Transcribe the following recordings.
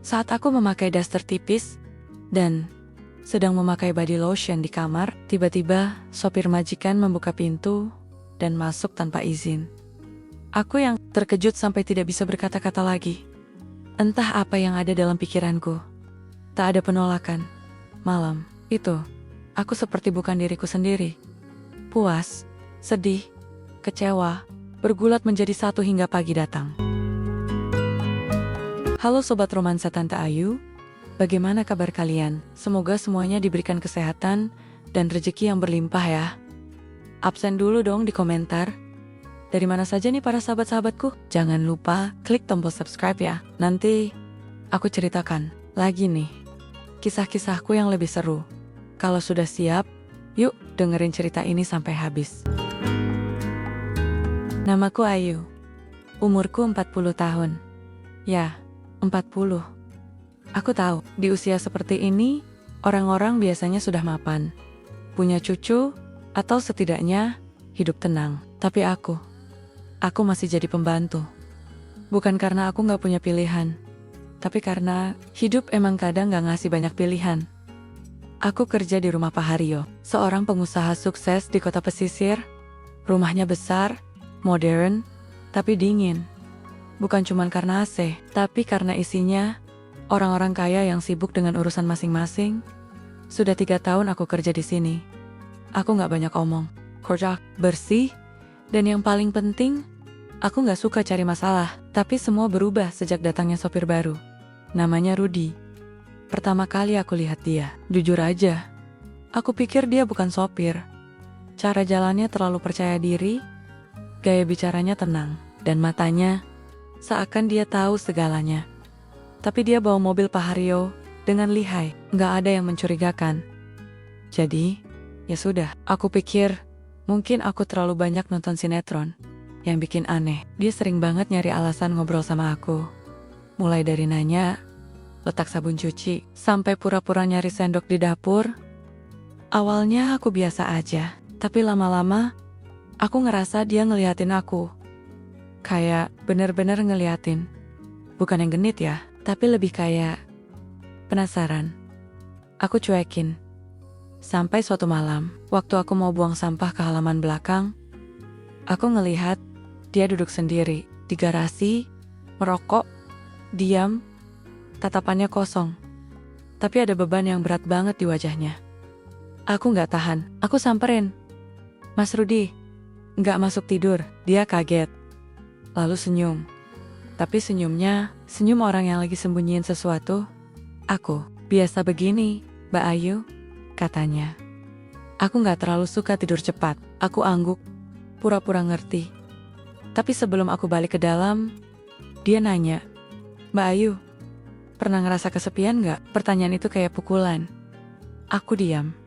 Saat aku memakai daster tipis dan sedang memakai body lotion di kamar, tiba-tiba sopir majikan membuka pintu dan masuk tanpa izin. Aku yang terkejut sampai tidak bisa berkata-kata lagi. Entah apa yang ada dalam pikiranku. Tak ada penolakan. Malam itu, aku seperti bukan diriku sendiri. Puas, sedih, kecewa, bergulat menjadi satu hingga pagi datang. Halo Sobat Romansa Tante Ayu, bagaimana kabar kalian? Semoga semuanya diberikan kesehatan dan rezeki yang berlimpah ya. Absen dulu dong di komentar. Dari mana saja nih para sahabat-sahabatku? Jangan lupa klik tombol subscribe ya. Nanti aku ceritakan lagi nih kisah-kisahku yang lebih seru. Kalau sudah siap, yuk dengerin cerita ini sampai habis. Namaku Ayu. Umurku 40 tahun. Ya, 40. Aku tahu, di usia seperti ini, orang-orang biasanya sudah mapan, punya cucu, atau setidaknya hidup tenang. Tapi aku masih jadi pembantu. Bukan karena aku gak punya pilihan, tapi karena hidup emang kadang gak ngasih banyak pilihan. Aku kerja di rumah Pak Haryo, seorang pengusaha sukses di kota pesisir. Rumahnya besar, modern, tapi dingin. Bukan cuma karena AC, tapi karena isinya orang-orang kaya yang sibuk dengan urusan masing-masing. Sudah 3 tahun aku kerja di sini. Aku gak banyak omong, kerja bersih, dan yang paling penting, aku gak suka cari masalah. Tapi semua berubah sejak datangnya sopir baru. Namanya Rudy. Pertama kali aku lihat dia, jujur aja, aku pikir dia bukan sopir. Cara jalannya terlalu percaya diri, gaya bicaranya tenang, dan matanya seakan dia tahu segalanya. Tapi dia bawa mobil Pak Haryo dengan lihai, gak ada yang mencurigakan. Jadi, ya sudah, aku pikir mungkin aku terlalu banyak nonton sinetron. Yang bikin aneh, dia sering banget nyari alasan ngobrol sama aku. Mulai dari nanya letak sabun cuci, sampai pura-pura nyari sendok di dapur. Awalnya aku biasa aja, tapi lama-lama aku ngerasa dia ngeliatin aku. Kayak bener-bener ngeliatin. Bukan yang genit ya, tapi lebih kayak penasaran. Aku cuekin. Sampai suatu malam, waktu aku mau buang sampah ke halaman belakang, aku ngelihat dia duduk sendiri di garasi, merokok, diam, tatapannya kosong. Tapi ada beban yang berat banget di wajahnya. Aku gak tahan, aku samperin. Mas Rudy, gak masuk tidur. Dia kaget. Lalu senyum. Tapi senyumnya, senyum orang yang lagi sembunyiin sesuatu. Aku, biasa begini, Mbak Ayu, katanya. Aku gak terlalu suka tidur cepat. Aku angguk, pura-pura ngerti. Tapi sebelum aku balik ke dalam, dia nanya, Mbak Ayu, pernah ngerasa kesepian gak? Pertanyaan itu kayak pukulan. Aku diam.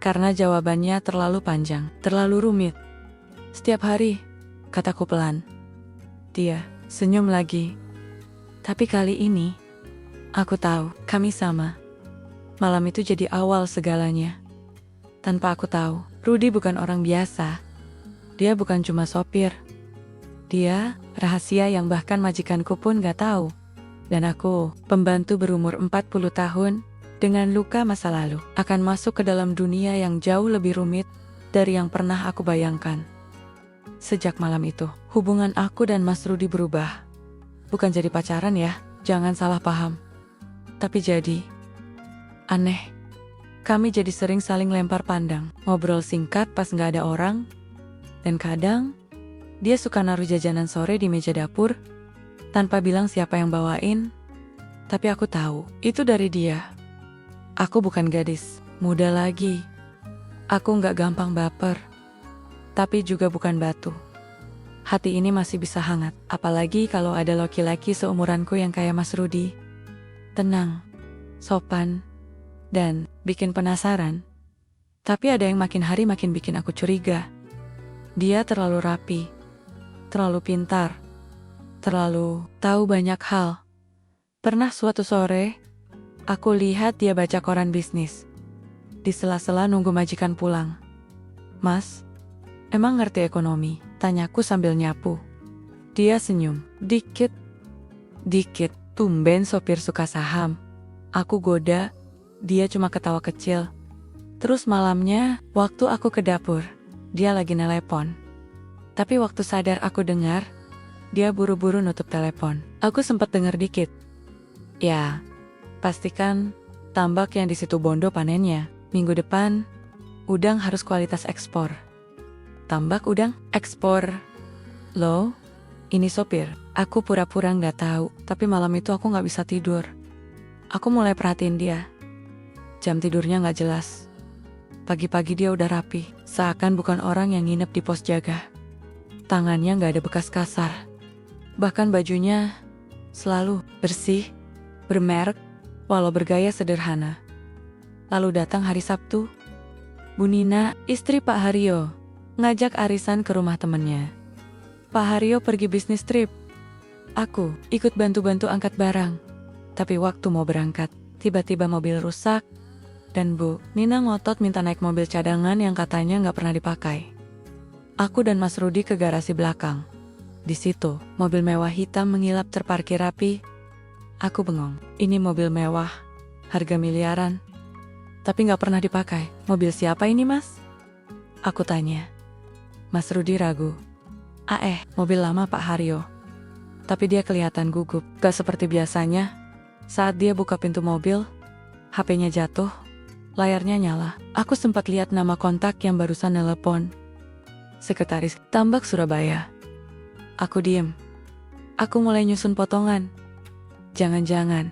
Karena jawabannya terlalu panjang, terlalu rumit. Setiap hari, kataku pelan. Dia senyum lagi. Tapi kali ini, aku tahu kami sama. Malam itu jadi awal segalanya. Tanpa aku tahu, Rudy bukan orang biasa. Dia bukan cuma sopir. Dia rahasia yang bahkan majikanku pun gak tahu. Dan aku, pembantu berumur 40 tahun, dengan luka masa lalu, akan masuk ke dalam dunia yang jauh lebih rumit dari yang pernah aku bayangkan. Sejak malam itu, hubungan aku dan Mas Rudy berubah. Bukan jadi pacaran ya, jangan salah paham. Tapi jadi aneh. Kami jadi sering saling lempar pandang, ngobrol singkat pas gak ada orang, dan kadang dia suka naruh jajanan sore di meja dapur, tanpa bilang siapa yang bawain, tapi aku tahu, itu dari dia. Aku bukan gadis, muda lagi. Aku gak gampang baper, tapi juga bukan batu. Hati ini masih bisa hangat, apalagi kalau ada laki-laki seumuranku yang kayak Mas Rudy. Tenang, sopan, dan bikin penasaran. Tapi ada yang makin hari makin bikin aku curiga. Dia terlalu rapi, terlalu pintar, terlalu tahu banyak hal. Pernah suatu sore, aku lihat dia baca koran bisnis. Di sela-sela nunggu majikan pulang. Mas, emang ngerti ekonomi? Tanyaku sambil nyapu. Dia senyum, dikit, Tumben sopir suka saham. Aku goda, dia cuma ketawa kecil. Terus malamnya, waktu aku ke dapur, dia lagi nelepon. Tapi waktu sadar aku dengar, dia buru-buru nutup telepon. Aku sempat dengar dikit. Ya, pastikan tambak yang di situ Bondo panennya. Minggu depan, udang harus kualitas ekspor. Tambak udang, ekspor. Loh, ini sopir. Aku pura-pura nggak tahu, tapi malam itu aku nggak bisa tidur. Aku mulai perhatiin dia. Jam tidurnya nggak jelas. Pagi-pagi dia udah rapi, seakan bukan orang yang nginep di pos jaga. Tangannya nggak ada bekas kasar. Bahkan bajunya selalu bersih, bermerek, walau bergaya sederhana. Lalu datang hari Sabtu. Bu Nina, istri Pak Haryo, ngajak arisan ke rumah temennya. Pak Haryo pergi bisnis trip. Aku ikut bantu-bantu angkat barang. Tapi waktu mau berangkat, tiba-tiba mobil rusak. Dan Bu Nina ngotot minta naik mobil cadangan yang katanya nggak pernah dipakai. Aku dan Mas Rudi ke garasi belakang. Di situ, mobil mewah hitam mengilap terparkir rapi. Aku bengong. Ini mobil mewah, harga miliaran. Tapi nggak pernah dipakai. Mobil siapa ini, Mas? Aku tanya. Mas Rudi ragu. Mobil lama Pak Haryo. Tapi dia kelihatan gugup, gak seperti biasanya. Saat dia buka pintu mobil, HP-nya jatuh, layarnya nyala. Aku sempat lihat nama kontak yang barusan nelepon. Sekretaris Tambak Surabaya. Aku diem. Aku mulai nyusun potongan. Jangan-jangan,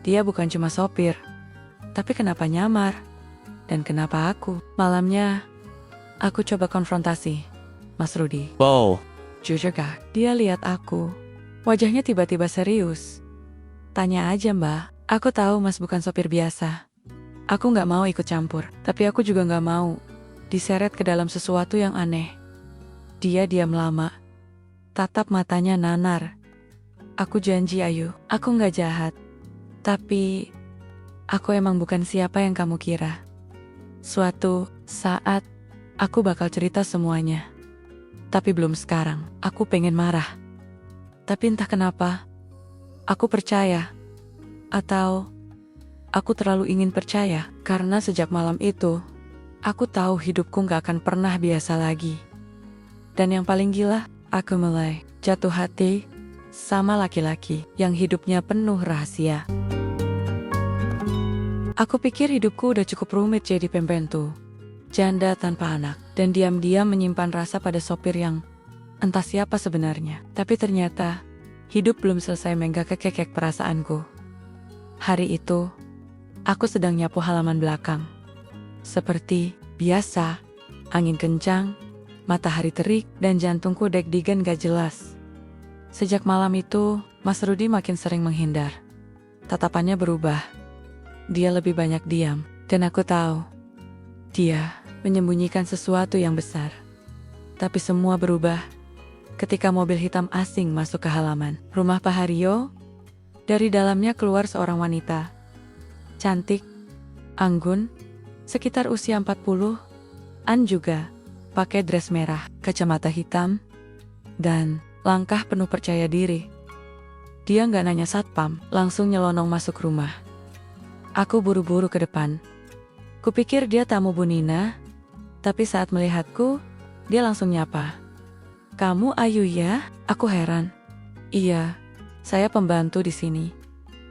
dia bukan cuma sopir. Tapi kenapa nyamar? Dan kenapa aku? Malamnya, aku coba konfrontasi. Mas Rudi. Wow. Jujur gak? Dia lihat aku. Wajahnya tiba-tiba serius. Tanya aja Mbak, aku tahu Mas bukan sopir biasa. Aku gak mau ikut campur, tapi aku juga gak mau diseret ke dalam sesuatu yang aneh. Dia diam lama. Tatap matanya nanar. Aku janji Ayu, aku gak jahat. Tapi, aku emang bukan siapa yang kamu kira. Suatu saat, aku bakal cerita semuanya. Tapi belum sekarang, aku pengen marah. Tapi entah kenapa, aku percaya. Atau, aku terlalu ingin percaya. Karena sejak malam itu, aku tahu hidupku gak akan pernah biasa lagi. Dan yang paling gila, aku mulai jatuh hati sama laki-laki yang hidupnya penuh rahasia. Aku pikir hidupku udah cukup rumit jadi pembantu, janda tanpa anak, dan diam-diam menyimpan rasa pada sopir yang entah siapa sebenarnya. Tapi ternyata, hidup belum selesai menggakek-kekek perasaanku. Hari itu, aku sedang nyapu halaman belakang. Seperti biasa, angin kencang, matahari terik, dan jantungku deg-degan gak jelas. Sejak malam itu, Mas Rudi makin sering menghindar. Tatapannya berubah. Dia lebih banyak diam, dan aku tahu, dia menyembunyikan sesuatu yang besar. Tapi semua berubah ketika mobil hitam asing masuk ke halaman rumah Pak Haryo. Dari dalamnya keluar seorang wanita. Cantik, anggun, sekitar usia 40-an juga. Pakai dress merah, kacamata hitam, dan langkah penuh percaya diri. Dia nggak nanya satpam, langsung nyelonong masuk rumah. Aku buru-buru ke depan. Kupikir dia tamu Bu Nina, tapi saat melihatku, dia langsung nyapa. Kamu Ayu ya? Aku heran. Iya, saya pembantu di sini.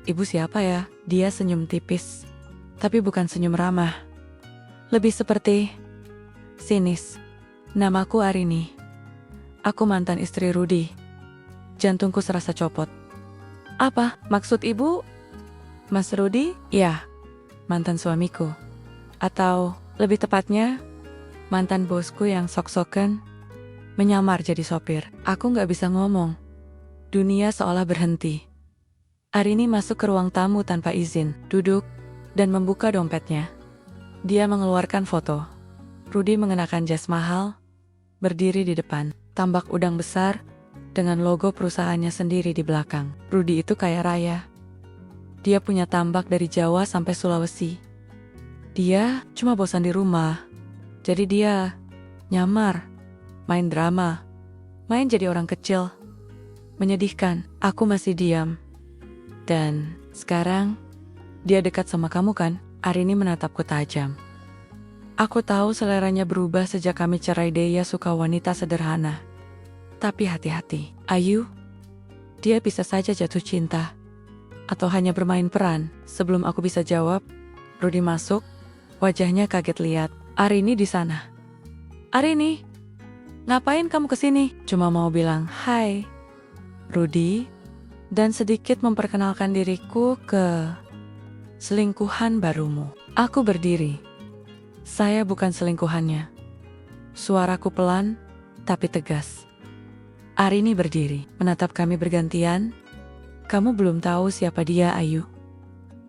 Ibu siapa ya? Dia senyum tipis, tapi bukan senyum ramah. Lebih seperti sinis. Namaku Arini. Aku mantan istri Rudi. Jantungku serasa copot. Apa maksud ibu? Mas Rudi? Ya, mantan suamiku. Atau lebih tepatnya, mantan bosku yang sok-sokan menyamar jadi sopir. Aku gak bisa ngomong. Dunia seolah berhenti. Arini masuk ke ruang tamu tanpa izin, duduk, dan membuka dompetnya. Dia mengeluarkan foto. Rudi mengenakan jas mahal, berdiri di depan, tambak udang besar, dengan logo perusahaannya sendiri di belakang. Rudi itu kaya raya. Dia punya tambak dari Jawa sampai Sulawesi. Dia cuma bosan di rumah, jadi dia nyamar, main drama, main jadi orang kecil. Menyedihkan, aku masih diam. Dan sekarang, dia dekat sama kamu kan? Arini menatapku tajam. Aku tahu seleranya berubah sejak kami cerai. Dia suka wanita sederhana. Tapi hati-hati, Ayu. Dia bisa saja jatuh cinta. Atau hanya bermain peran. Sebelum aku bisa jawab, Rudy masuk. Wajahnya kaget lihat Arini di sana. Arini, ngapain kamu kesini? Cuma mau bilang hai, Rudy. Dan sedikit memperkenalkan diriku ke selingkuhan barumu. Aku berdiri. Saya bukan selingkuhannya. Suaraku pelan, tapi tegas. Arini berdiri, menatap kami bergantian. Kamu belum tahu siapa dia, Ayu.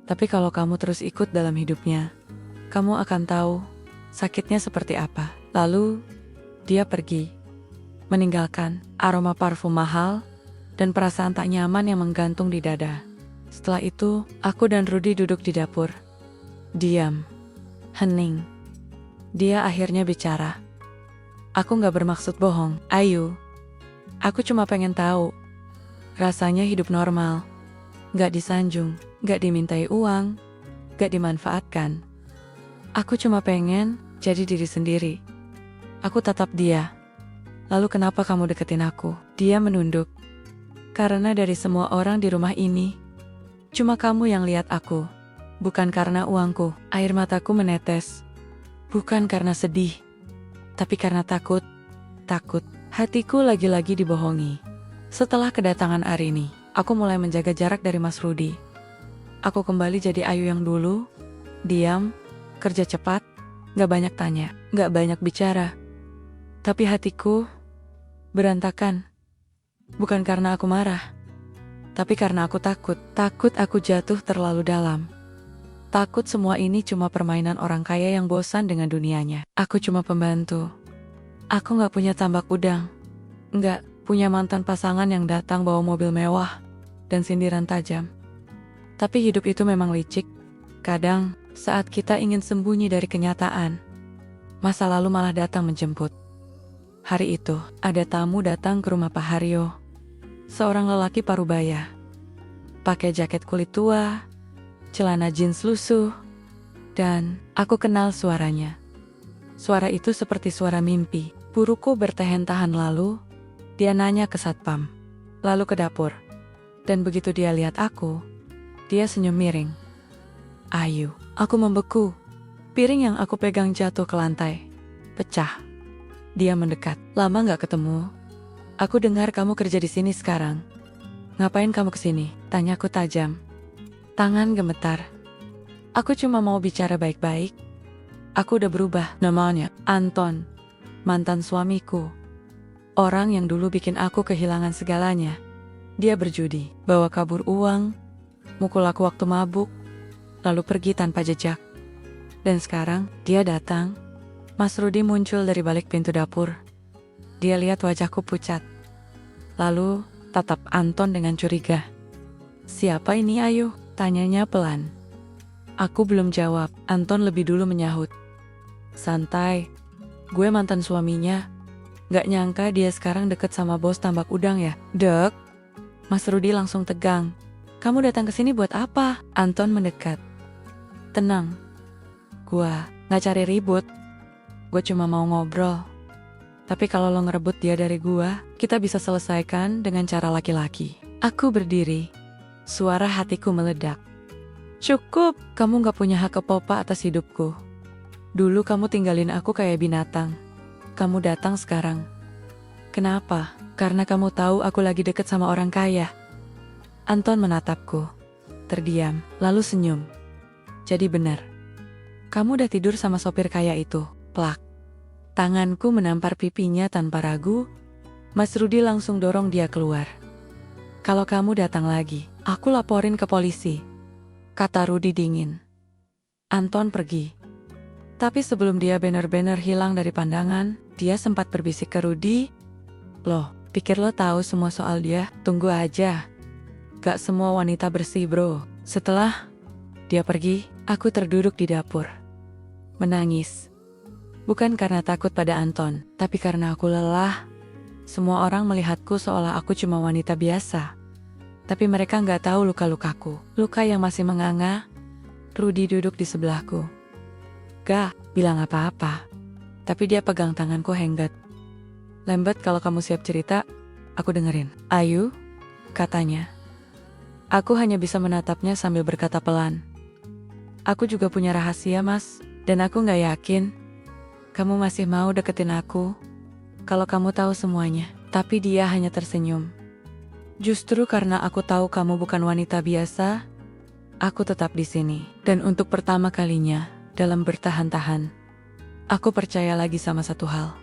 Tapi kalau kamu terus ikut dalam hidupnya, kamu akan tahu sakitnya seperti apa. Lalu, dia pergi, meninggalkan aroma parfum mahal dan perasaan tak nyaman yang menggantung di dada. Setelah itu, aku dan Rudy duduk di dapur. Diam. Hening. Dia akhirnya bicara. Aku gak bermaksud bohong, Ayu. Aku cuma pengen tahu. Rasanya hidup normal. Gak disanjung, gak dimintai uang, gak dimanfaatkan. Aku cuma pengen jadi diri sendiri. Aku tatap dia. Lalu kenapa kamu deketin aku? Dia menunduk. Karena dari semua orang di rumah ini, cuma kamu yang lihat aku. Bukan karena uangku. Air mataku menetes. Bukan karena sedih, tapi karena takut. Takut. Hatiku lagi-lagi dibohongi. Setelah kedatangan Arini, aku mulai menjaga jarak dari Mas Rudy. Aku kembali jadi Ayu yang dulu. Diam, kerja cepat, gak banyak tanya, gak banyak bicara. Tapi hatiku berantakan. Bukan karena aku marah, tapi karena aku takut. Takut aku jatuh terlalu dalam. Takut semua ini cuma permainan orang kaya yang bosan dengan dunianya. Aku cuma pembantu. Aku gak punya tambak udang. Gak punya mantan pasangan yang datang bawa mobil mewah dan sindiran tajam. Tapi hidup itu memang licik. Kadang, saat kita ingin sembunyi dari kenyataan, masa lalu malah datang menjemput. Hari itu, ada tamu datang ke rumah Pak Haryo. Seorang lelaki parubaya. Pakai jaket kulit tua, celana jeans lusuh, dan aku kenal suaranya. Suara itu seperti suara mimpi. Buruku bertahan-tahan lalu, dia nanya ke satpam, lalu ke dapur. Dan begitu dia lihat aku, dia senyum miring. Ayu, aku membeku. Piring yang aku pegang jatuh ke lantai. Pecah. Dia mendekat. Lama gak ketemu. Aku dengar kamu kerja di sini sekarang. Ngapain kamu kesini? Tanyaku tajam. Tangan gemetar. Aku cuma mau bicara baik-baik. Aku udah berubah. Namanya Anton, mantan suamiku. Orang yang dulu bikin aku kehilangan segalanya. Dia berjudi, bawa kabur uang, mukul aku waktu mabuk, lalu pergi tanpa jejak. Dan sekarang, dia datang. Mas Rudy muncul dari balik pintu dapur. Dia lihat wajahku pucat. Lalu, tatap Anton dengan curiga. Siapa ini Ayu? Tanyanya pelan. Aku belum jawab. Anton lebih dulu menyahut. Santai. Gue mantan suaminya. Gak nyangka dia sekarang deket sama bos tambak udang ya. Dek. Mas Rudy langsung tegang. Kamu datang ke sini buat apa? Anton mendekat. Tenang. Gua gak cari ribut. Gue cuma mau ngobrol. Tapi kalau lo ngerebut dia dari gua, kita bisa selesaikan dengan cara laki-laki. Aku berdiri. Suara hatiku meledak. Cukup, kamu gak punya hak kepopa atas hidupku. Dulu kamu tinggalin aku kayak binatang. Kamu datang sekarang. Kenapa? Karena kamu tahu aku lagi deket sama orang kaya. Anton menatapku. Terdiam, lalu senyum. Jadi benar. Kamu udah tidur sama sopir kaya itu. Plak. Tanganku menampar pipinya tanpa ragu. Mas Rudy langsung dorong dia keluar. Kalau kamu datang lagi, aku laporin ke polisi. Kata Rudy dingin. Anton pergi. Tapi sebelum dia benar-benar hilang dari pandangan, dia sempat berbisik ke Rudy. Loh, pikir lo tahu semua soal dia? Tunggu aja. Gak semua wanita bersih bro. Setelah dia pergi, aku terduduk di dapur. Menangis. Bukan karena takut pada Anton, tapi karena aku lelah. Semua orang melihatku seolah aku cuma wanita biasa. Tapi mereka nggak tahu luka-lukaku. Luka yang masih menganga. Rudy duduk di sebelahku. Gak bilang apa-apa. Tapi dia pegang tanganku henggat. Lembet, kalau kamu siap cerita, aku dengerin. Ayu, katanya. Aku hanya bisa menatapnya sambil berkata pelan. Aku juga punya rahasia, Mas. Dan aku gak yakin kamu masih mau deketin aku kalau kamu tahu semuanya. Tapi dia hanya tersenyum. Justru karena aku tahu kamu bukan wanita biasa, aku tetap di sini. Dan untuk pertama kalinya dalam bertahan-tahan, aku percaya lagi sama satu hal.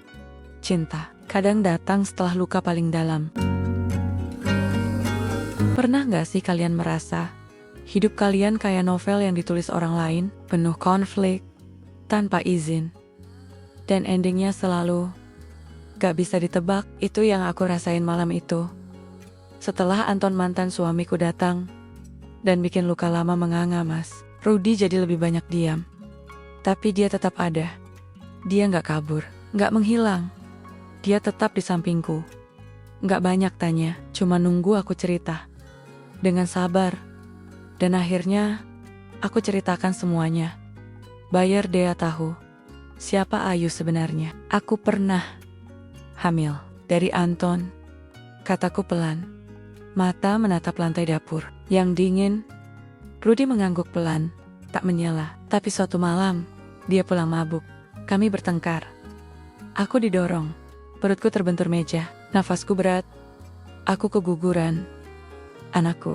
Cinta kadang datang setelah luka paling dalam. Pernah gak sih kalian merasa hidup kalian kayak novel yang ditulis orang lain, penuh konflik, tanpa izin, dan endingnya selalu gak bisa ditebak? Itu yang aku rasain malam itu. Setelah Anton, mantan suamiku, datang dan bikin luka lama menganga, Mas. Rudy jadi lebih banyak diam. Tapi dia tetap ada. Dia gak kabur, gak menghilang. Dia tetap di sampingku. Gak banyak tanya, cuma nunggu aku cerita. Dengan sabar. Dan akhirnya, aku ceritakan semuanya. Biar dia tahu siapa Ayu sebenarnya. Aku pernah hamil dari Anton, kataku pelan. Mata menatap lantai dapur yang dingin. Rudy mengangguk pelan, tak menyela. Tapi suatu malam, dia pulang mabuk. Kami bertengkar. Aku didorong. Perutku terbentur meja. Nafasku berat. Aku keguguran. Anakku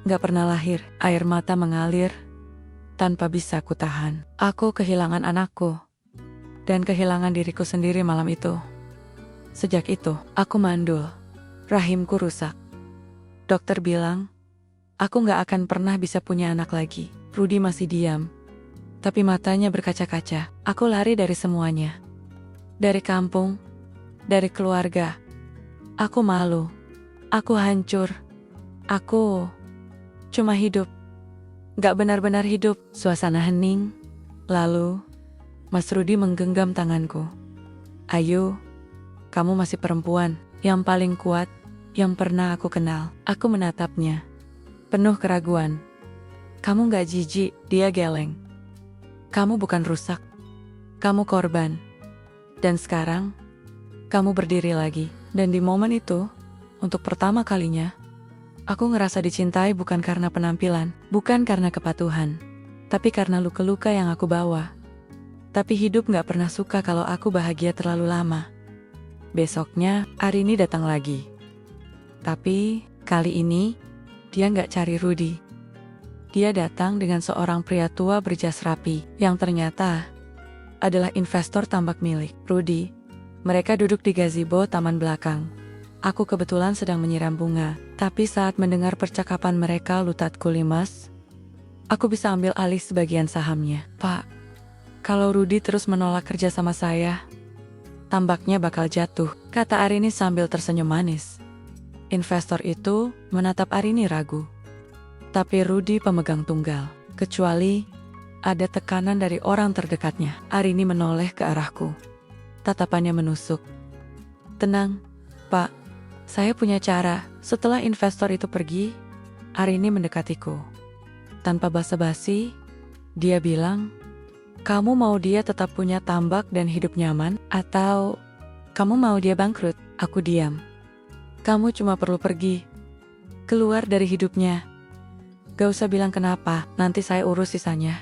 gak pernah lahir. Air mata mengalir tanpa bisa ku tahan. Aku kehilangan anakku dan kehilangan diriku sendiri malam itu. Sejak itu, aku mandul. Rahimku rusak. Dokter bilang, aku gak akan pernah bisa punya anak lagi. Rudy masih diam, tapi matanya berkaca-kaca. Aku lari dari semuanya. Dari kampung, dari keluarga. Aku malu. Aku hancur. Aku cuma hidup. Gak benar-benar hidup. Suasana hening. Lalu, Mas Rudy menggenggam tanganku. Ayu, kamu masih perempuan yang paling kuat yang pernah aku kenal. Aku menatapnya, penuh keraguan. Kamu gak jijik? Dia geleng. Kamu bukan rusak. Kamu korban. Dan sekarang, kamu berdiri lagi. Dan di momen itu, untuk pertama kalinya, aku ngerasa dicintai bukan karena penampilan, bukan karena kepatuhan, tapi karena luka-luka yang aku bawa. Tapi hidup gak pernah suka kalau aku bahagia terlalu lama. Besoknya, Arini datang lagi. Tapi, kali ini, dia gak cari Rudy. Dia datang dengan seorang pria tua berjas rapi, yang ternyata adalah investor tambak milik Rudy. Mereka duduk di gazebo taman belakang. Aku kebetulan sedang menyiram bunga, tapi saat mendengar percakapan mereka, lututku limas. Aku bisa ambil alih sebagian sahamnya. Pak, kalau Rudy terus menolak kerja sama saya, tambaknya bakal jatuh, kata Arini sambil tersenyum manis. Investor itu menatap Arini ragu. Tapi Rudy pemegang tunggal. Kecuali ada tekanan dari orang terdekatnya. Arini menoleh ke arahku. Tatapannya menusuk. Tenang, Pak. Saya punya cara. Setelah investor itu pergi, Arini mendekatiku. Tanpa basa-basi, dia bilang, kamu mau dia tetap punya tambak dan hidup nyaman? Atau kamu mau dia bangkrut? Aku diam. Kamu cuma perlu pergi. Keluar dari hidupnya. Gak usah bilang kenapa, nanti saya urus sisanya.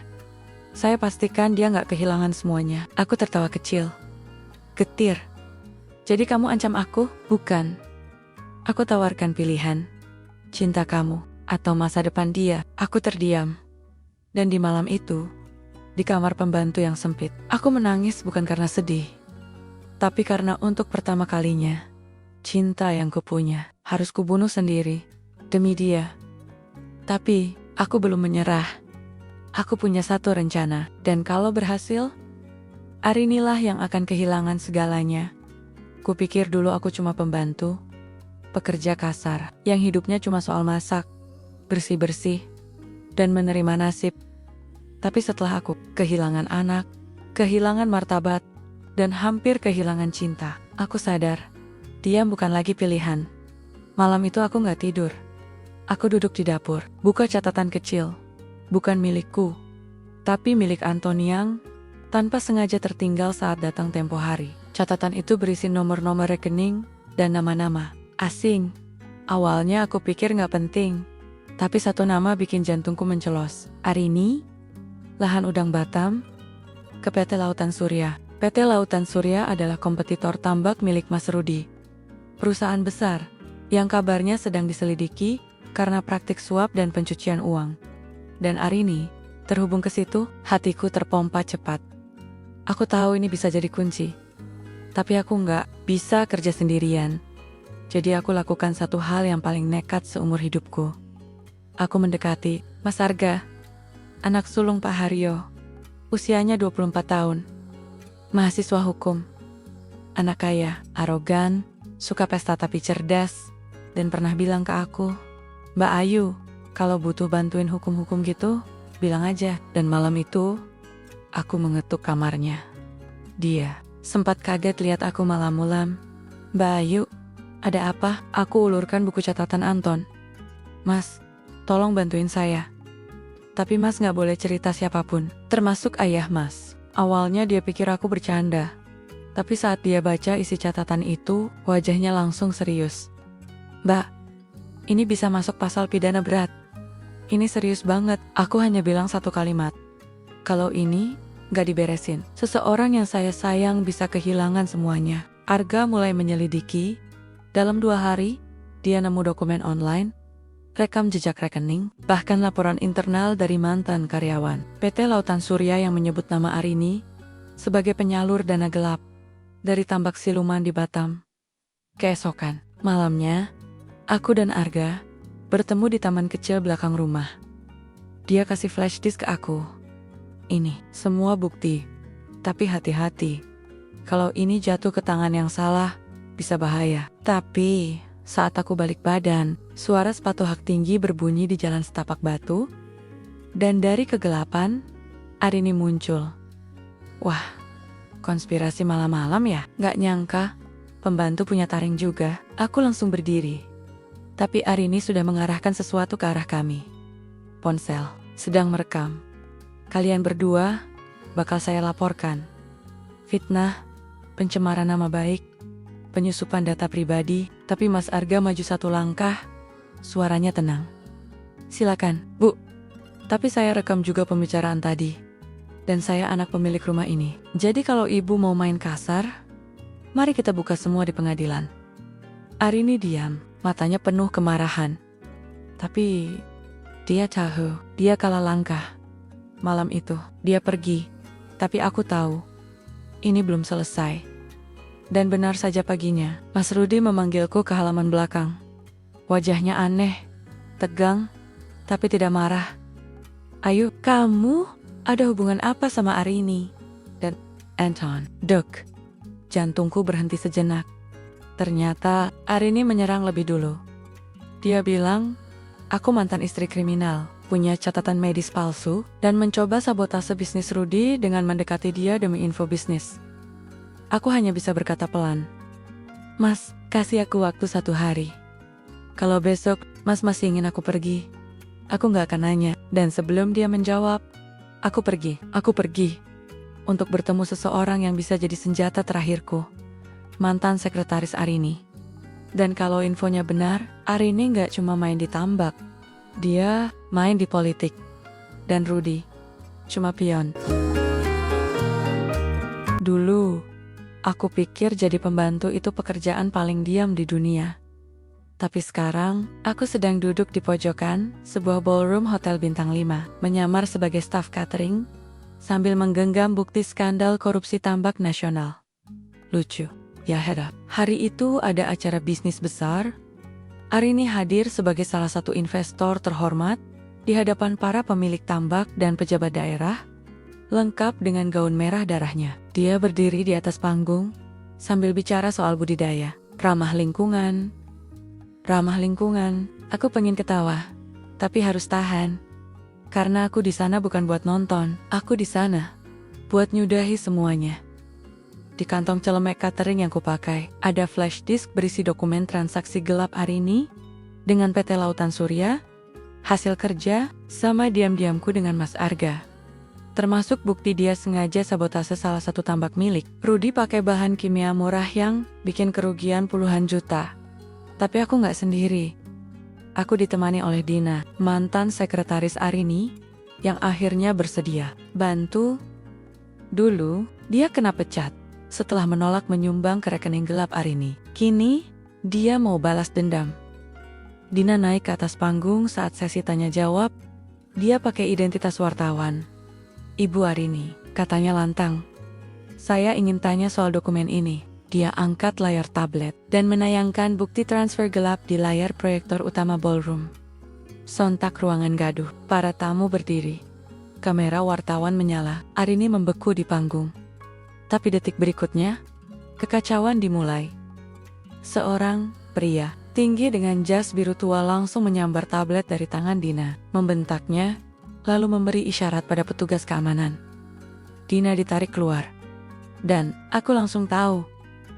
Saya pastikan dia gak kehilangan semuanya. Aku tertawa kecil. Getir. Jadi kamu ancam aku? Bukan. Aku tawarkan pilihan. Cinta kamu, atau masa depan dia. Aku terdiam. Dan di malam itu, di kamar pembantu yang sempit, aku menangis bukan karena sedih. Tapi karena untuk pertama kalinya, cinta yang kupunya harus kubunuh sendiri demi dia. Tapi aku belum menyerah. Aku punya satu rencana, dan kalau berhasil, Arinilah yang akan kehilangan segalanya. Kupikir dulu aku cuma pembantu, pekerja kasar yang hidupnya cuma soal masak, bersih-bersih, dan menerima nasib. Tapi setelah aku kehilangan anak, kehilangan martabat, dan hampir kehilangan cinta, aku sadar, diam bukan lagi pilihan. Malam itu aku gak tidur. Aku duduk di dapur, buka catatan kecil. Bukan milikku, tapi milik Anton yang tanpa sengaja tertinggal saat datang tempo hari. Catatan itu berisi nomor-nomor rekening dan nama-nama asing. Awalnya aku pikir nggak penting, tapi satu nama bikin jantungku mencelos. Arini, lahan udang Batam, ke PT Lautan Surya. PT Lautan Surya adalah kompetitor tambak milik Mas Rudi. Perusahaan besar yang kabarnya sedang diselidiki karena praktik suap dan pencucian uang. Dan Arini terhubung ke situ, hatiku terpompa cepat. Aku tahu ini bisa jadi kunci, tapi aku nggak bisa kerja sendirian. Jadi aku lakukan satu hal yang paling nekat seumur hidupku. Aku mendekati Mas Arga, anak sulung Pak Haryo, usianya 24 tahun. Mahasiswa hukum, anak kaya, arogan, suka pesta tapi cerdas, dan pernah bilang ke aku, "Mbak Ayu, kalau butuh bantuin hukum-hukum gitu, bilang aja." Dan malam itu, aku mengetuk kamarnya. Dia sempat kaget lihat aku malam-malam. "Mbak Ayu, ada apa?" Aku ulurkan buku catatan Anton. "Mas, tolong bantuin saya. Tapi Mas gak boleh cerita siapapun, termasuk ayah Mas." Awalnya dia pikir aku bercanda, tapi saat dia baca isi catatan itu, wajahnya langsung serius. "Mbak, ini bisa masuk pasal pidana berat. Ini serius banget." Aku hanya bilang satu kalimat, "Kalau ini gak diberesin, seseorang yang saya sayang bisa kehilangan semuanya." Arga mulai menyelidiki. Dalam 2 hari, dia nemu dokumen online, rekam jejak rekening, bahkan laporan internal dari mantan karyawan PT Lautan Surya yang menyebut nama Arini sebagai penyalur dana gelap dari tambak siluman di Batam. Keesokan malamnya, aku dan Arga bertemu di taman kecil belakang rumah. Dia kasih flash disk ke aku. "Ini semua bukti, tapi hati-hati. Kalau ini jatuh ke tangan yang salah, bisa bahaya." Tapi saat aku balik badan, suara sepatu hak tinggi berbunyi di jalan setapak batu, dan dari kegelapan, Arini muncul. Wah, konspirasi malam-malam ya? Gak nyangka, pembantu punya taring juga. Aku langsung berdiri. Tapi Arini sudah mengarahkan sesuatu ke arah kami. Ponsel sedang merekam. "Kalian berdua bakal saya laporkan. Fitnah, pencemaran nama baik, penyusupan data pribadi." Tapi Mas Arga maju satu langkah, suaranya tenang. "Silakan, Bu. Tapi saya rekam juga pembicaraan tadi. Dan saya anak pemilik rumah ini. Jadi kalau Ibu mau main kasar, mari kita buka semua di pengadilan." Arini diam, matanya penuh kemarahan. Tapi dia tahu, dia kalah langkah. Malam itu, dia pergi. Tapi aku tahu, ini belum selesai. Dan benar saja paginya, Mas Rudi memanggilku ke halaman belakang. Wajahnya aneh, tegang, tapi tidak marah. "Ayu, kamu ada hubungan apa sama Arini?" Dan Anton, duk. Jantungku berhenti sejenak. Ternyata Arini menyerang lebih dulu. Dia bilang, aku mantan istri kriminal, punya catatan medis palsu, dan mencoba sabotase bisnis Rudi dengan mendekati dia demi info bisnis. Aku hanya bisa berkata pelan, "Mas, kasih aku waktu 1 hari. Kalau besok Mas masih ingin aku pergi, aku gak akan nanya." Dan sebelum dia menjawab, aku pergi untuk bertemu seseorang yang bisa jadi senjata terakhirku, mantan sekretaris Arini. Dan kalau infonya benar, Arini gak cuma main di tambak, dia main di politik. Dan Rudi cuma pion. Dulu, aku pikir jadi pembantu itu pekerjaan paling diam di dunia. Tapi sekarang, aku sedang duduk di pojokan sebuah ballroom hotel bintang 5, menyamar sebagai staf catering, sambil menggenggam bukti skandal korupsi tambak nasional. Lucu, ya Hera. Hari itu ada acara bisnis besar. Arini hadir sebagai salah satu investor terhormat di hadapan para pemilik tambak dan pejabat daerah, lengkap dengan gaun merah darahnya. Dia berdiri di atas panggung sambil bicara soal budidaya, ramah lingkungan. Aku pengen ketawa, tapi harus tahan. Karena aku di sana bukan buat nonton, aku di sana buat nyudahi semuanya. Di kantong celemek catering yang kupakai, ada flash disk berisi dokumen transaksi gelap Arini dengan PT Lautan Surya, hasil kerja, sama diam-diamku dengan Mas Arga. Termasuk bukti dia sengaja sabotase salah satu tambak milik Rudi pakai bahan kimia murah yang bikin kerugian puluhan juta. Tapi aku nggak sendiri. Aku ditemani oleh Dina, mantan sekretaris Arini, yang akhirnya bersedia bantu. Dulu, dia kena pecat setelah menolak menyumbang ke rekening gelap Arini. Kini, dia mau balas dendam. Dina naik ke atas panggung saat sesi tanya jawab. Dia pakai identitas wartawan. Ibu Arini, katanya lantang. Saya ingin tanya soal dokumen ini. Dia angkat layar tablet dan menayangkan bukti transfer gelap di layar proyektor utama ballroom. Sontak ruangan gaduh, para tamu berdiri. Kamera wartawan menyala, Arini membeku di panggung. Tapi detik berikutnya, kekacauan dimulai. Seorang pria tinggi dengan jas biru tua langsung menyambar tablet dari tangan Dina, membentaknya, lalu memberi isyarat pada petugas keamanan. Dina ditarik keluar. Dan aku langsung tahu,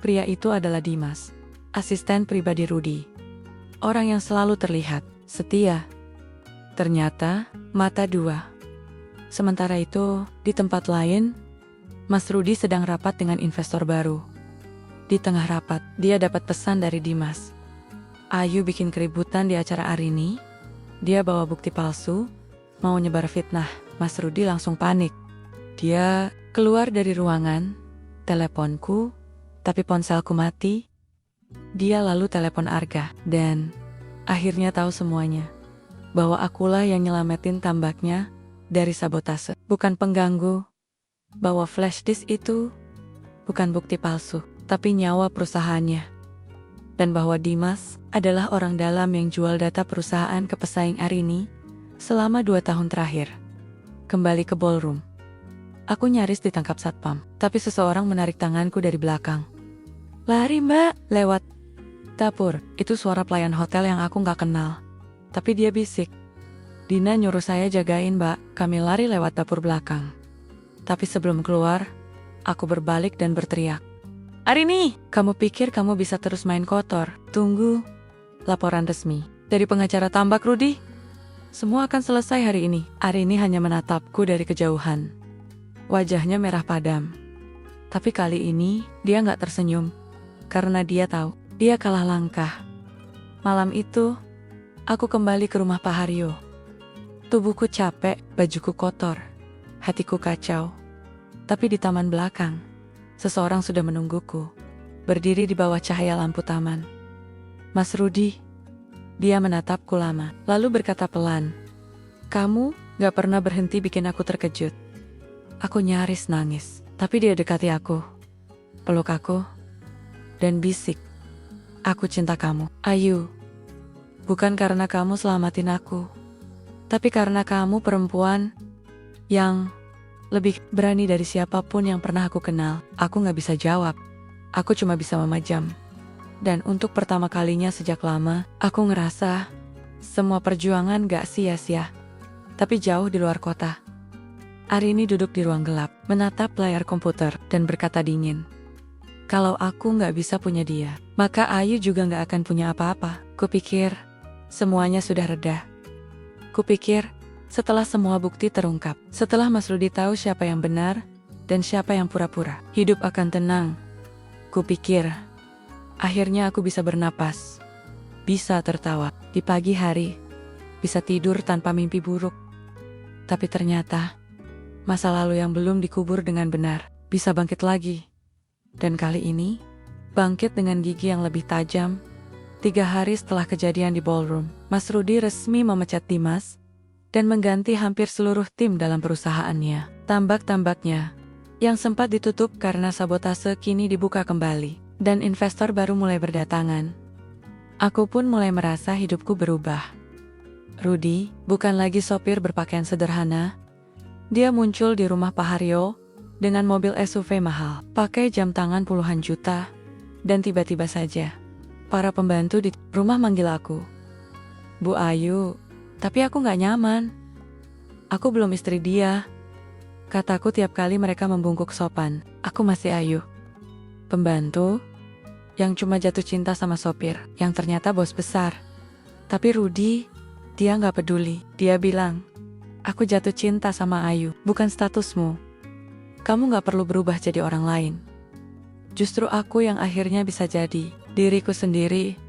pria itu adalah Dimas, asisten pribadi Rudi. Orang yang selalu terlihat setia. Ternyata, mata dua. Sementara itu, di tempat lain, Mas Rudi sedang rapat dengan investor baru. Di tengah rapat, dia dapat pesan dari Dimas. Ayu bikin keributan di acara Arini. Dia bawa bukti palsu, mau nyebar fitnah. Mas Rudi langsung panik. Dia keluar dari ruangan, teleponku, tapi ponselku mati. Dia lalu telepon Arga, dan akhirnya tahu semuanya. Bahwa akulah yang nyelamatin tambaknya dari sabotase, bukan pengganggu. Bahwa flash disk itu bukan bukti palsu, tapi nyawa perusahaannya. Dan bahwa Dimas adalah orang dalam yang jual data perusahaan ke pesaing Arini selama 2 tahun terakhir. Kembali ke ballroom. Aku nyaris ditangkap satpam, tapi seseorang menarik tanganku dari belakang. Lari mbak, lewat dapur. Itu suara pelayan hotel yang aku gak kenal. Tapi dia bisik. Dina nyuruh saya jagain mbak, kami lari lewat dapur belakang. Tapi sebelum keluar, aku berbalik dan berteriak. Arini, kamu pikir kamu bisa terus main kotor? Tunggu. Laporan resmi dari pengacara tambak Rudi. Semua akan selesai hari ini. Arini hanya menatapku dari kejauhan. Wajahnya merah padam. Tapi kali ini, dia gak tersenyum. Karena dia tahu, dia kalah langkah. Malam itu, aku kembali ke rumah Pak Haryo. Tubuhku capek, bajuku kotor, hatiku kacau. Tapi di taman belakang, seseorang sudah menungguku, berdiri di bawah cahaya lampu taman. Mas Rudi, dia menatapku lama, lalu berkata pelan, kamu gak pernah berhenti bikin aku terkejut. Aku nyaris nangis, tapi dia dekati aku, peluk aku, dan bisik, aku cinta kamu, Ayu. Bukan karena kamu selamatin aku, tapi karena kamu perempuan yang lebih berani dari siapapun yang pernah aku kenal. Aku gak bisa jawab, aku cuma bisa memajam. Dan untuk pertama kalinya sejak lama, aku ngerasa semua perjuangan gak sia-sia, tapi jauh di luar kota. Arini duduk di ruang gelap, menatap layar komputer, dan berkata dingin. Kalau aku gak bisa punya dia, maka Ayu juga gak akan punya apa-apa. Kupikir, semuanya sudah reda. Kupikir, setelah semua bukti terungkap, setelah Mas Rudi tahu siapa yang benar, dan siapa yang pura-pura, hidup akan tenang. Kupikir, akhirnya aku bisa bernapas, bisa tertawa di pagi hari, bisa tidur tanpa mimpi buruk. Tapi ternyata, masa lalu yang belum dikubur dengan benar, bisa bangkit lagi. Dan kali ini, bangkit dengan gigi yang lebih tajam. 3 hari setelah kejadian di ballroom, Mas Rudi resmi memecat Dimas dan mengganti hampir seluruh tim dalam perusahaannya. Tambak-tambaknya yang sempat ditutup karena sabotase kini dibuka kembali, dan investor baru mulai berdatangan. Aku pun mulai merasa hidupku berubah. Rudi bukan lagi sopir berpakaian sederhana. Dia muncul di rumah Pak Haryo dengan mobil SUV mahal, pakai jam tangan puluhan juta, dan tiba-tiba saja, para pembantu di rumah manggil aku. Bu Ayu, tapi aku gak nyaman. Aku belum istri dia. Kataku tiap kali mereka membungkuk sopan, aku masih Ayu. Pembantu, yang cuma jatuh cinta sama sopir, yang ternyata bos besar. Tapi Rudy, dia nggak peduli. Dia bilang, aku jatuh cinta sama Ayu, bukan statusmu. Kamu nggak perlu berubah jadi orang lain. Justru aku yang akhirnya bisa jadi diriku sendiri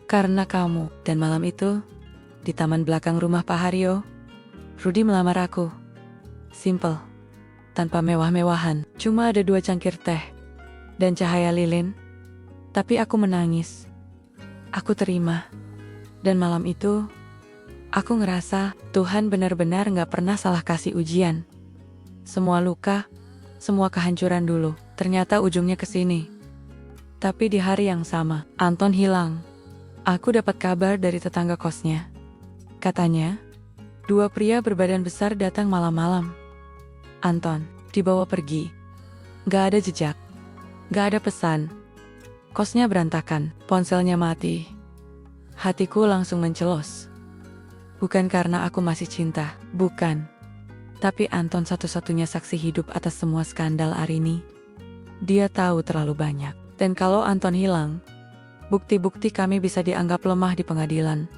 karena kamu. Dan malam itu, di taman belakang rumah Pak Haryo, Rudy melamar aku. Simple, tanpa mewah-mewahan. Cuma ada 2 cangkir teh dan cahaya lilin. Tapi aku menangis. Aku terima. Dan malam itu, aku ngerasa Tuhan benar-benar gak pernah salah kasih ujian. Semua luka, semua kehancuran dulu, ternyata ujungnya ke sini. Tapi di hari yang sama, Anton hilang. Aku dapat kabar dari tetangga kosnya. Katanya, 2 pria berbadan besar datang malam-malam. Anton dibawa pergi. Gak ada jejak. Gak ada pesan. Kosnya berantakan, ponselnya mati. Hatiku langsung mencelos. Bukan karena aku masih cinta, bukan. Tapi Anton satu-satunya saksi hidup atas semua skandal Arini. Dia tahu terlalu banyak. Dan kalau Anton hilang, bukti-bukti kami bisa dianggap lemah di pengadilan.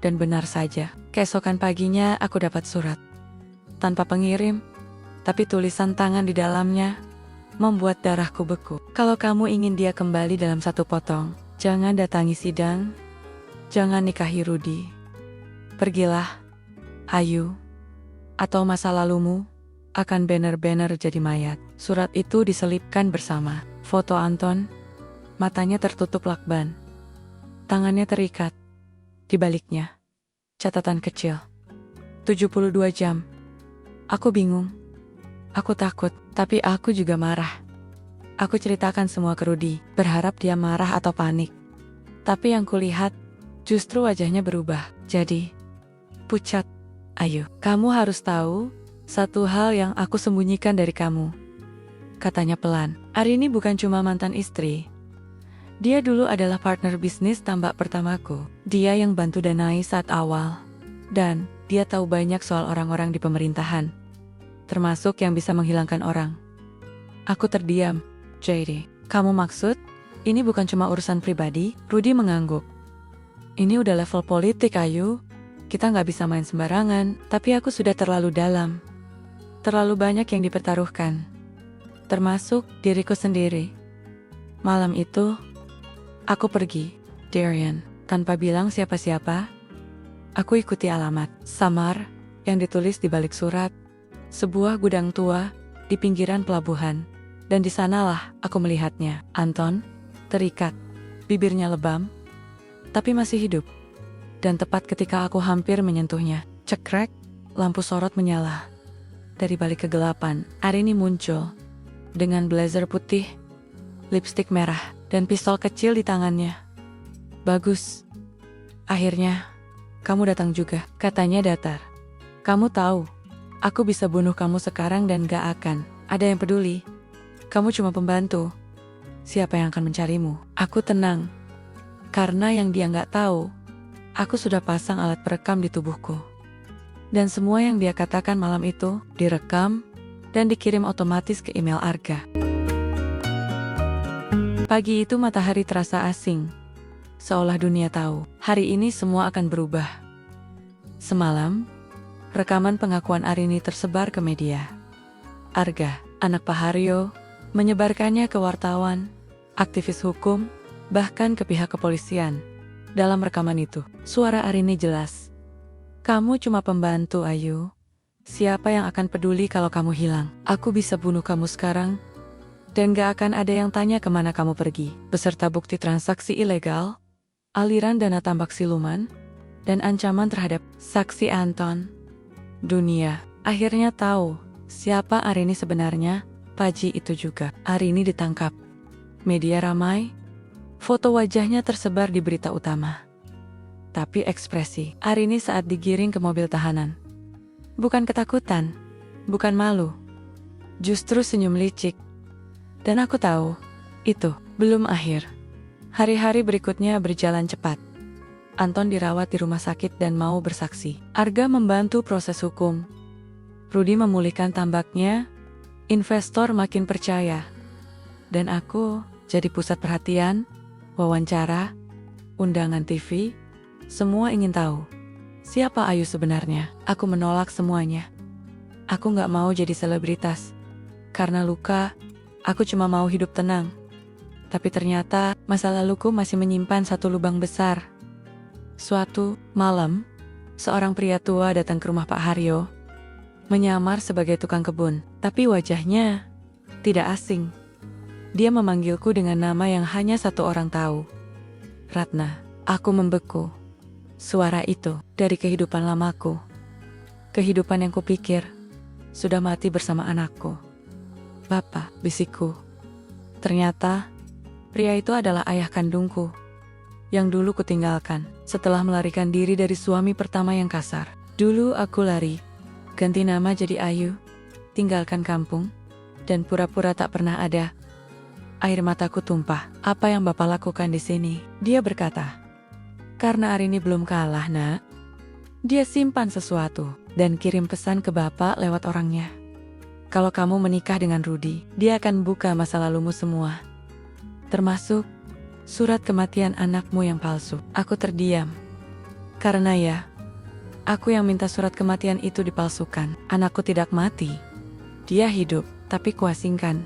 Dan benar saja, keesokan paginya aku dapat surat. Tanpa pengirim, tapi tulisan tangan di dalamnya membuat darahku beku. Kalau kamu ingin dia kembali dalam 1 potong, jangan datangi sidang, jangan nikahi Rudy. Pergilah, Ayu, atau masa lalumu akan benar-benar jadi mayat. Surat itu diselipkan bersama foto Anton, matanya tertutup lakban, tangannya terikat. Di baliknya, catatan kecil, 72 jam. Aku bingung. Aku takut, tapi aku juga marah. Aku ceritakan semua ke Rudy, berharap dia marah atau panik. Tapi yang kulihat, justru wajahnya berubah. Jadi, pucat. Ayo, kamu harus tahu satu hal yang aku sembunyikan dari kamu. Katanya pelan, Arini bukan cuma mantan istri. Dia dulu adalah partner bisnis tambak pertamaku. Dia yang bantu danai saat awal. Dan, dia tahu banyak soal orang-orang di pemerintahan. Termasuk yang bisa menghilangkan orang. Aku terdiam. JD, kamu maksud? Ini bukan cuma urusan pribadi? Rudy mengangguk. Ini udah level politik, Ayu. Kita nggak bisa main sembarangan, tapi aku sudah terlalu dalam. Terlalu banyak yang dipertaruhkan. Termasuk diriku sendiri. Malam itu, aku pergi, Darian, tanpa bilang siapa-siapa. Aku ikuti alamat, samar, yang ditulis di balik surat. Sebuah gudang tua di pinggiran pelabuhan. Dan di sanalah aku melihatnya. Anton, terikat, bibirnya lebam, tapi masih hidup. Dan tepat ketika aku hampir menyentuhnya, cekrek, lampu sorot menyala. Dari balik kegelapan, Arini muncul. Dengan blazer putih, lipstik merah, dan pistol kecil di tangannya. Bagus. Akhirnya, kamu datang juga, katanya datar. Kamu tahu, aku bisa bunuh kamu sekarang dan gak akan ada yang peduli. Kamu cuma pembantu. Siapa yang akan mencarimu? Aku tenang. Karena yang dia gak tahu, aku sudah pasang alat perekam di tubuhku. Dan semua yang dia katakan malam itu direkam dan dikirim otomatis ke email Arga. Pagi itu matahari terasa asing. Seolah dunia tahu, hari ini semua akan berubah. Semalam, rekaman pengakuan Arini tersebar ke media. Arga, anak Pak Haryo, menyebarkannya ke wartawan, aktivis hukum, bahkan ke pihak kepolisian. Dalam rekaman itu, suara Arini jelas. Kamu cuma pembantu, Ayu. Siapa yang akan peduli kalau kamu hilang? Aku bisa bunuh kamu sekarang, dan gak akan ada yang tanya kemana kamu pergi. Beserta bukti transaksi ilegal, aliran dana tambak siluman, dan ancaman terhadap saksi Anton. Dunia akhirnya tahu siapa Arini sebenarnya. Pagi itu juga, Arini ditangkap. Media ramai, foto wajahnya tersebar di berita utama. Tapi ekspresi Arini saat digiring ke mobil tahanan, bukan ketakutan, bukan malu, justru senyum licik. Dan aku tahu, itu belum akhir. Hari-hari berikutnya berjalan cepat. Anton dirawat di rumah sakit dan mau bersaksi. Arga membantu proses hukum. Rudy memulihkan tambaknya, investor makin percaya. Dan aku jadi pusat perhatian, wawancara, undangan TV, Semua ingin tahu, siapa Ayu sebenarnya? Aku menolak semuanya. Aku gak mau jadi selebritas. Karena luka, aku cuma mau hidup tenang. Tapi ternyata, masa laluku masih menyimpan satu lubang besar. Suatu malam, seorang pria tua datang ke rumah Pak Haryo, menyamar sebagai tukang kebun. Tapi wajahnya tidak asing. Dia memanggilku dengan nama yang hanya satu orang tahu. Ratna. Aku membeku. Suara itu dari kehidupan lamaku. Kehidupan yang kupikir sudah mati bersama anakku. Bapak, bisikku. Ternyata, pria itu adalah ayah kandungku, yang dulu kutinggalkan setelah melarikan diri dari suami pertama yang kasar. Dulu aku lari, ganti nama jadi Ayu, tinggalkan kampung, dan pura-pura tak pernah ada. Air mataku tumpah. Apa yang Bapak lakukan di sini? Dia berkata, karena Arini belum kalah, nak. Dia simpan sesuatu dan kirim pesan ke Bapak lewat orangnya. Kalau kamu menikah dengan Rudi, dia akan buka masa lalumu semua. Termasuk surat kematian anakmu yang palsu. Aku terdiam. Karena ya, aku yang minta surat kematian itu dipalsukan. Anakku tidak mati. Dia hidup, tapi kuasingkan.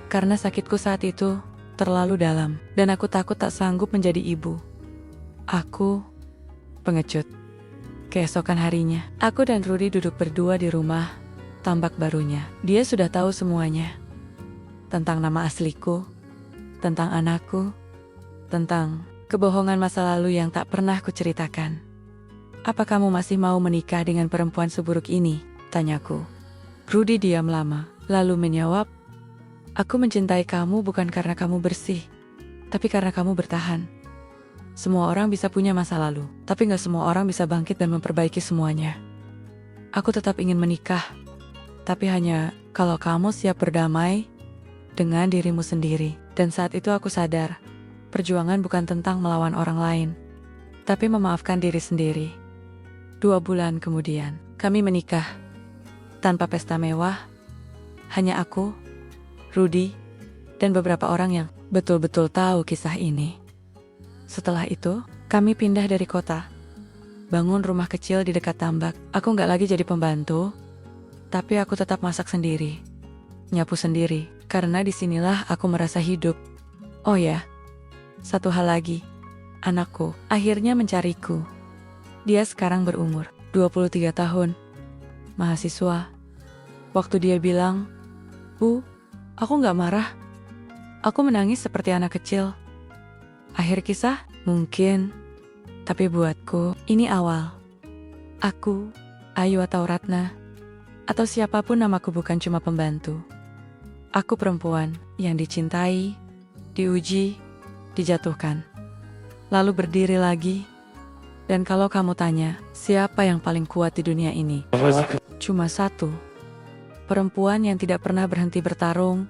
Karena sakitku saat itu terlalu dalam, dan aku takut tak sanggup menjadi ibu. Aku pengecut. Keesokan harinya, aku dan Rudi duduk berdua di rumah tambak barunya. Dia sudah tahu semuanya. Tentang nama asliku, tentang anakku, tentang kebohongan masa lalu yang tak pernah kuceritakan. Apa kamu masih mau menikah dengan perempuan seburuk ini? Tanyaku. Rudi diam lama, lalu menjawab, aku mencintai kamu bukan karena kamu bersih, tapi karena kamu bertahan. Semua orang bisa punya masa lalu, tapi gak semua orang bisa bangkit dan memperbaiki semuanya. Aku tetap ingin menikah, tapi hanya kalau kamu siap berdamai dengan dirimu sendiri. Dan saat itu aku sadar, perjuangan bukan tentang melawan orang lain, tapi memaafkan diri sendiri. 2 bulan kemudian, kami menikah. Tanpa pesta mewah, hanya aku, Rudi, dan beberapa orang yang betul-betul tahu kisah ini. Setelah itu, kami pindah dari kota. Bangun rumah kecil di dekat tambak. Aku gak lagi jadi pembantu, tapi aku tetap masak sendiri. Nyapu sendiri, karena disinilah aku merasa hidup. Oh ya, satu hal lagi. Anakku akhirnya mencariku. Dia sekarang berumur 23 tahun. Mahasiswa. Waktu dia bilang, Bu, aku gak marah. Aku menangis seperti anak kecil. Akhir kisah? Mungkin. Tapi buatku, ini awal. Aku, Ayu atau Ratna, atau siapapun namaku bukan cuma pembantu. Aku perempuan yang dicintai, diuji, dijatuhkan. Lalu berdiri lagi. Dan kalau kamu tanya, siapa yang paling kuat di dunia ini? Cuma satu. Perempuan yang tidak pernah berhenti bertarung,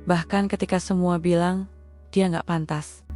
bahkan ketika semua bilang dia gak pantas.